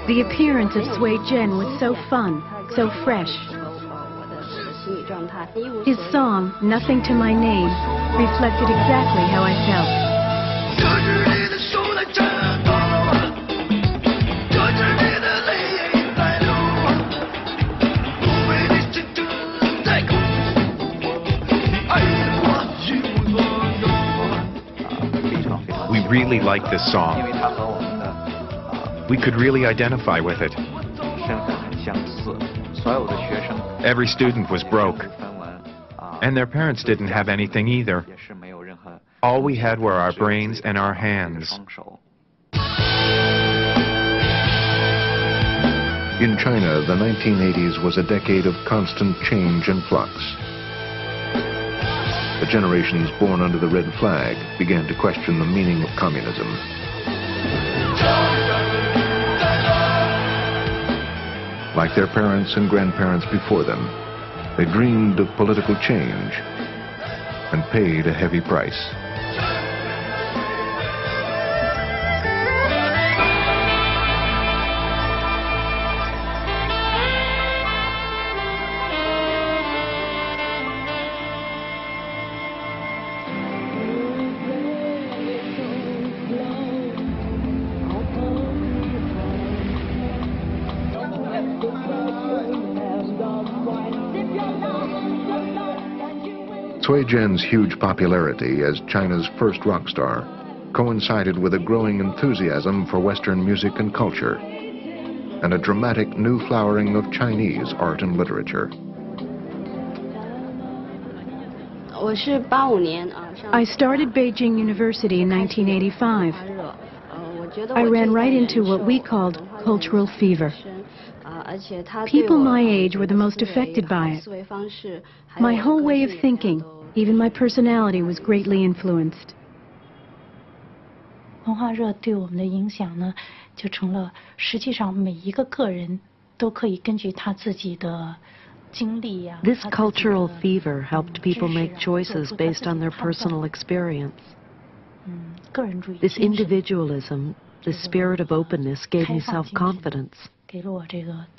The appearance of Sui Zhen was so fun, so fresh. His song, Nothing to My Name, reflected exactly how I felt. We really liked this song. We could really identify with it. Every student was broke, and their parents didn't have anything either. All we had were our brains and our hands. In China, the 1980s was a decade of constant change and flux. The generations born under the red flag began to question the meaning of communism. Like their parents and grandparents before them, they dreamed of political change and paid a heavy price. Sui Zhen's huge popularity as China's first rock star coincided with a growing enthusiasm for Western music and culture and a dramatic new flowering of Chinese art and literature. I started Beijing University in 1985. I ran right into what we called cultural fever. People my age were the most affected by it. My whole way of thinking, even my personality, was greatly influenced. 文化热对我们的影响呢，就成了实际上每一个个人都可以根据他自己的经历呀。This cultural fever helped people make choices based on their personal experience. This individualism, this spirit of openness gave me self-confidence.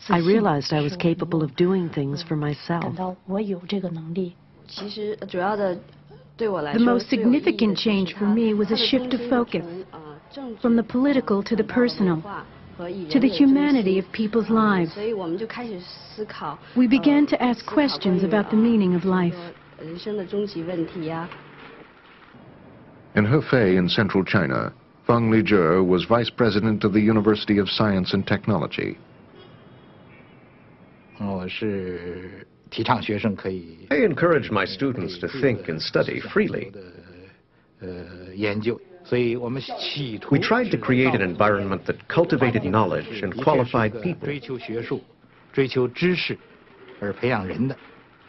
I realized I was capable of doing things for myself. The most significant change for me was a shift of focus, from the political to the personal, to the humanity of people's lives. We began to ask questions about the meaning of life. In Hefei in central China, Feng Lijie was vice president of the University of Science and Technology. I encourage my students to think and study freely. We tried to create an environment that cultivated knowledge and qualified people,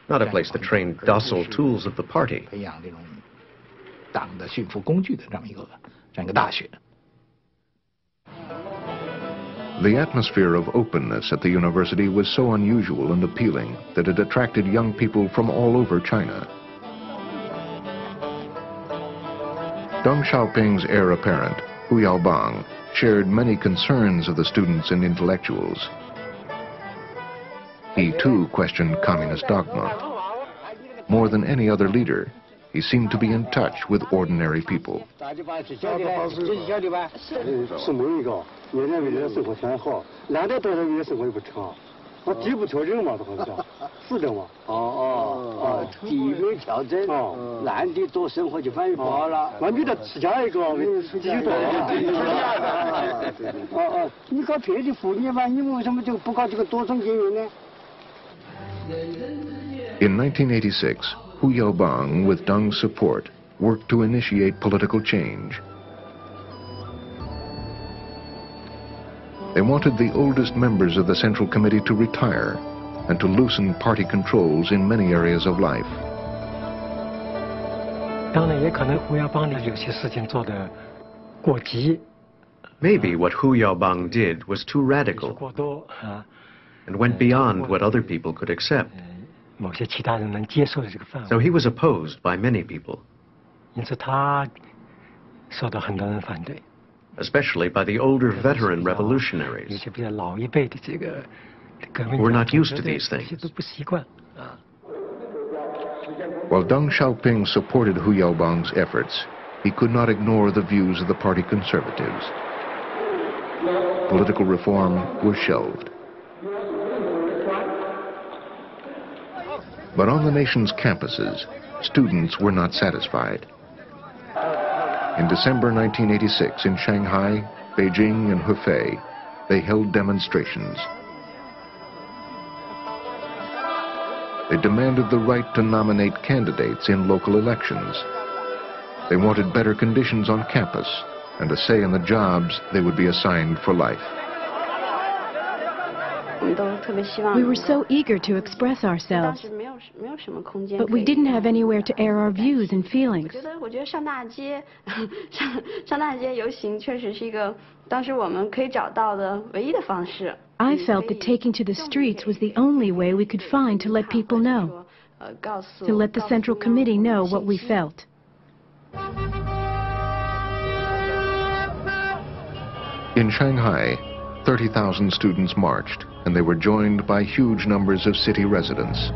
not a place that trained docile tools of the party. The atmosphere of openness at the university was so unusual and appealing that it attracted young people from all over China. Deng Xiaoping's heir apparent, Hu Yaobang, shared many concerns of the students and intellectuals. He too questioned communist dogma. More than any other leader, he seemed to be in touch with ordinary people. In 1986, Hu Yaobang, with Deng's support, worked to initiate political change. They wanted the oldest members of the Central Committee to retire and to loosen party controls in many areas of life. Maybe what Hu Yaobang did was too radical and went beyond what other people could accept. So he was opposed by many people. especially by the older veteran revolutionaries who were not used to these things. While Deng Xiaoping supported Hu Yaobang's efforts, he could not ignore the views of the party conservatives. Political reform was shelved. But on the nation's campuses, students were not satisfied. In December 1986, in Shanghai, Beijing, and Hefei, they held demonstrations. They demanded the right to nominate candidates in local elections. They wanted better conditions on campus and a say in the jobs they would be assigned for life. We were so eager to express ourselves, but we didn't have anywhere to air our views and feelings. I felt that taking to the streets was the only way we could find to let people know, to let the Central Committee know what we felt. In Shanghai, 30,000 students marched, and they were joined by huge numbers of city residents.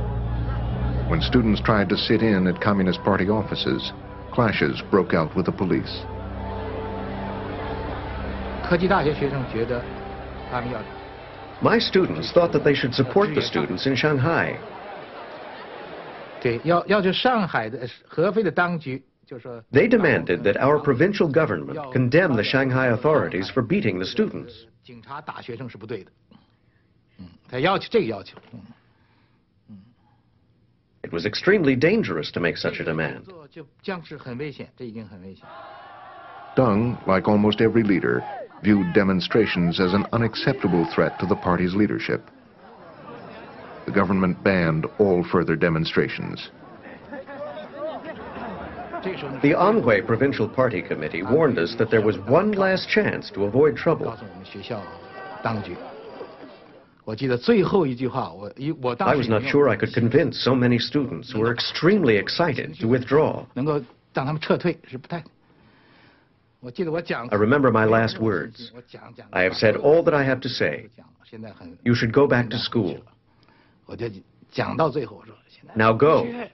When students tried to sit in at Communist Party offices, clashes broke out with the police. My students thought that they should support the students in Shanghai. They demanded that our provincial government condemn the Shanghai authorities for beating the students. It was extremely dangerous to make such a demand. Deng, like almost every leader, viewed demonstrations as an unacceptable threat to the party's leadership. The government banned all further demonstrations. The Anhui Provincial Party Committee warned us that there was one last chance to avoid trouble. I was not sure I could convince so many students who were extremely excited to withdraw. I remember my last words. I have said all that I have to say. You should go back to school. Now go.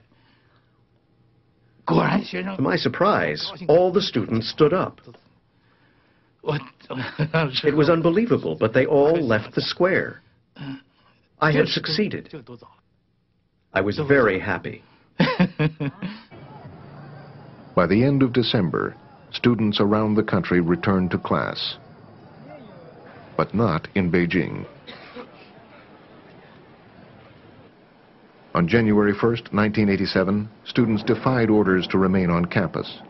To my surprise, all the students stood up. It was unbelievable, but they all left the square. I had succeeded. I was very happy. By the end of December, students around the country returned to class, but not in Beijing. On January 1st, 1987, students defied orders to remain on campus.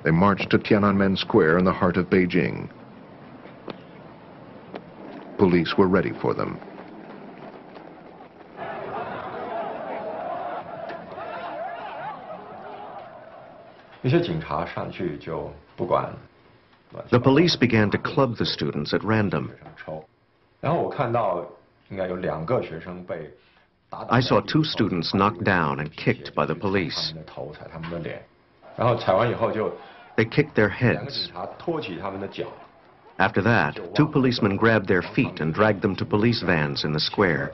They marched to Tiananmen Square in the heart of Beijing. Police were ready for them. The police began to club the students at random. I saw 2 students knocked down and kicked by the police. They kicked their heads. After that, 2 policemen grabbed their feet and dragged them to police vans in the square.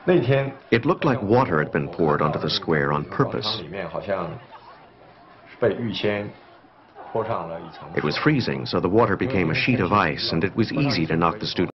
It looked like water had been poured onto the square on purpose. It was freezing, so the water became a sheet of ice, and it was easy to knock the students